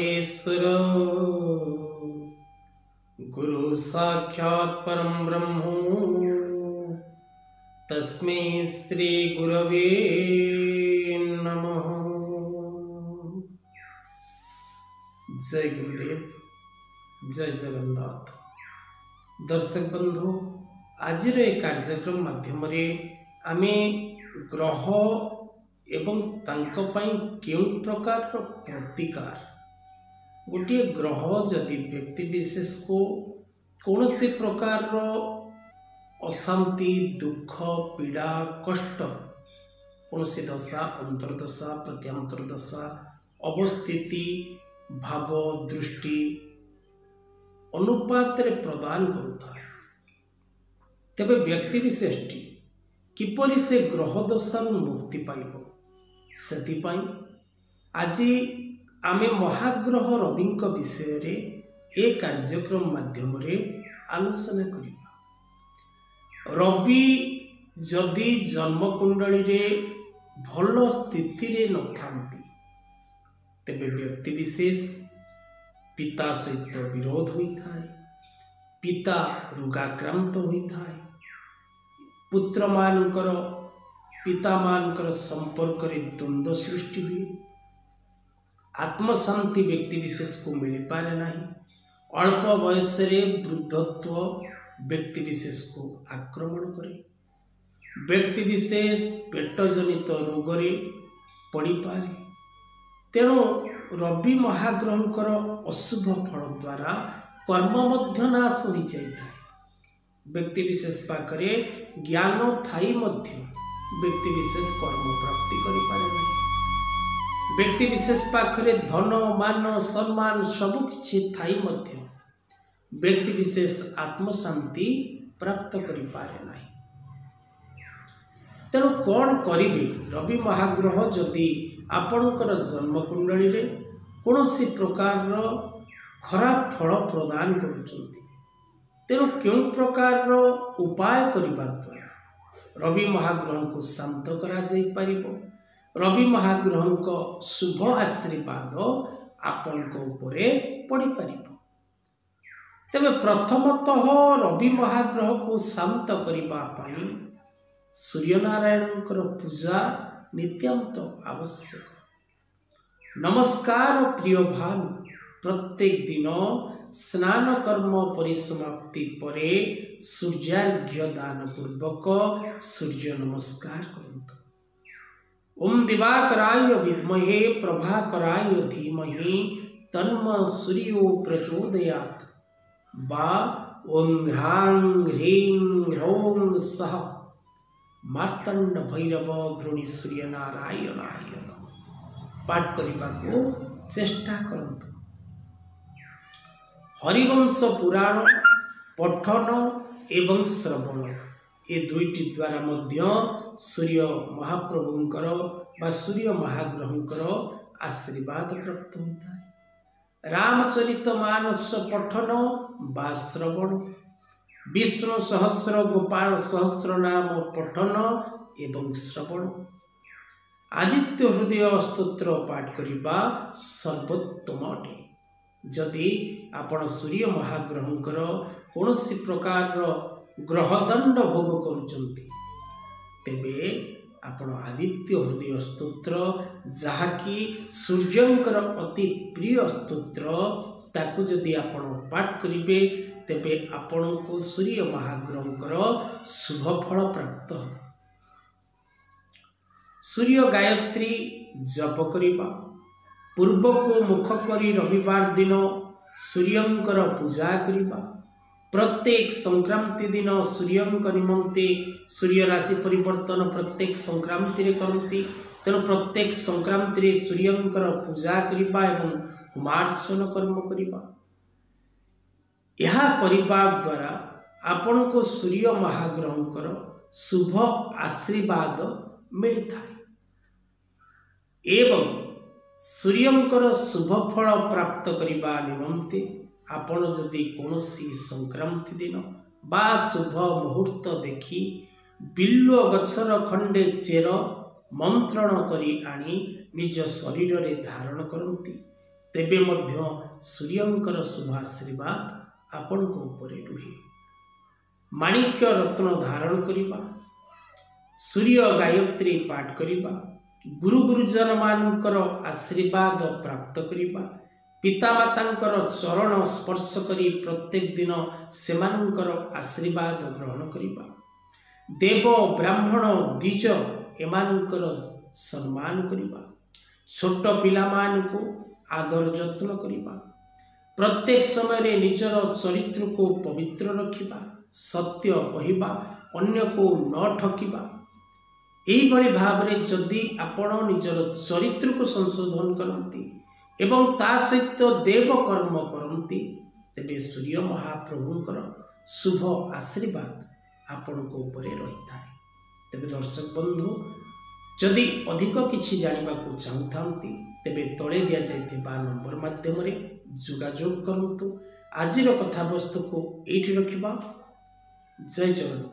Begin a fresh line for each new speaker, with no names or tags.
महेश्वर गुरु साक्षात् परम ब्रह्म तस्मै श्री गुरवे नमः। जय गुरुदेव, जय जगन्नाथ। दर्शक बंधु, आज कार्यक्रम माध्यम आमे ग्रह एवं तांको पई केउ प्रकार प्रतिकार, गोटे ग्रह जदि व्यक्ति विशेष को कौन से प्रकार अशांति, दुख, पीड़ा, कष्ट, कौन से दशा, अंतर्दशा, प्रत्यांतरदशा, अवस्थिति, भाव, दृष्टि अनुपात रे प्रदान करुता है, तेबे व्यक्ति विशेषटी किपरि से ग्रह दशा मुक्ति पाइब, सेतिपाई आज आमे महाग्रह रविंक विषय रे ए कार्यक्रम माध्यम रे आलोचना करिबा। रवि जदि जन्मकुंडली रे भल स्थिति रे नथांती, तेबे व्यक्ति विशेष पिता सहित विरोध होता है, पिता रोगाक्रांत होता है, पुत्र मानकर पिता मानकर संपर्क रे द्वंद्व सृष्टि हुए, आत्मशांति व्यक्ति विशेष को मिल पारे नहीं, अल्प वयस रे वृद्धत्व व्यक्ति विशेष को आक्रमण करे, व्यक्ति विशेष पेट जनित रोग रे पड़ी पारे। तेणु रवि महाग्रहंकर अशुभ फल द्वारा कर्म मध्य नाश हो जाए। व्यक्ति विशेष पाखरे ज्ञान थाई मध्य व्यक्ति विशेष कर्म प्राप्ति करि पारे नहीं, व्यक्ति विशेष पाखरे धन, मान, सम्मान सबु किछि थाई मध्य व्यक्ति विशेष आत्मशांति प्राप्त करि पारे नहीं। तेणु कौन करिबे? रवि महाग्रह जदि आपणकर जन्मकुंडली रे कौनसी प्रकार खराब फल प्रदान करुचंती, तेणु क्यों प्रकार उपाय करिबा द्वारा रवि महाग्रह को शांत करा जाई परिबो, रवि महाग्रह को शुभ आशीर्वाद आपण को उपरे पड़ी परिबो। तेबे प्रथमतः रवि महाग्रह को शांत करिबा पई सूर्य नारायणकर पूजा नित्यांत आवश्यक। नमस्कार प्रिय भानु, प्रत्येक दिन स्नान कर्म परिसमाप्ति परे सूर्यार्घ्य दान पूर्वक सूर्य नमस्कार करंतु। ओम दिवाकराय विद्महे प्रभाकराय धीमहि तन्म सूर्यो प्रचोदयात् बा ओम ह्रां ह्रीं ह्रौं सह मार्तंड भैरव घृणी सूर्य नारायणाय नमः पाठ करने को चेष्टा करंतु। हरिवंश पुराण पठन एवं श्रवण ये दुईटी द्वारा मध्य सूर्य महाप्रभुंकर बा सूर्य महाग्रहंकर आशीर्वाद प्राप्त होता है। रामचरित मानस पठन बा श्रवण, विष्णु सहस्र गोपाल सहस्र नाम पठन एवं श्रवण, आदित्य हृदय स्तोत्र पाठ करिबा सर्वोत्तम अटे। जदि आपण सूर्य महाग्रहंकर कौन सी प्रकार ग्रहदंड भोग करुचंती, तेबे आपण आदित्य हृदय स्तोत्र जहाँकि सूर्यंकर अति प्रिय स्तोत्र ताकू जदि आपण पाठ करिबे, तेबे आपण को सूर्य महाग्रहंकर शुभ फल प्राप्त हो। सूर्य गायत्री जप करिबा, पूर्व को मुख करी रविवार दिन सूर्यंकर पूजा करिबा, प्रत्येक संक्रांति दिन सूर्यंक निमंते सूर्य राशि परिवर्तन प्रत्येक संक्रांति रे करंती, तेणु प्रत्येक संक्रांति रे सूर्यंकर पूजा करिबा एवं कुमार्चन कर्म करिबा। यह करिबा द्वारा आपण को सूर्य महाग्रहंकर शुभ आशीर्वाद मिलता है एवं सूर्यंकर शुभ फल प्राप्त करिबा निमंते आपण जदि कौनसी संक्रांति दिन बा शुभ मुहूर्त देखि बिल्व गछर खंडे चेर मंत्रण करी आनी निज शरीर रे धारण करती, तेबे मध्य सूर्यंकर शुभ आशीर्वाद आपणक उपरे रुहे। माणिक्य रत्न धारण करिबा, सूर्य गायत्री पाठ करिबा, गुरु गुरुजन मानकर आशीर्वाद प्राप्त करिबा, पितामातांकर चरण स्पर्श करी प्रत्येक दिन सेमानंकर आशीर्वाद ग्रहण करिबा, देव ब्राह्मण द्विज एमानंकर सम्मान करिबा, छोट पिलामानकु आदर जत्न करिबा, प्रत्येक समय निजर चरित्र को पवित्र रखिबा, सत्य कहिबा, अन्य को न ठकिबा। एही भली भावरे जदि आपण निजर चरित्र को संशोधन करती एवं ता सहित देव कर्म करती तेबे सूर्य महाप्रभुंकर शुभ आशीर्वाद आपण को ऊपरे रही। तेबे दर्शक बंधु जदि अधिक किछि जानिबा को चाहुथांती तेबे तळे दिया जाइथिबा नंबर माध्यम रे जोगाजोग करंतु। आजिर कथा वस्तु को एठी रखिबा। जय जगन्नाथ।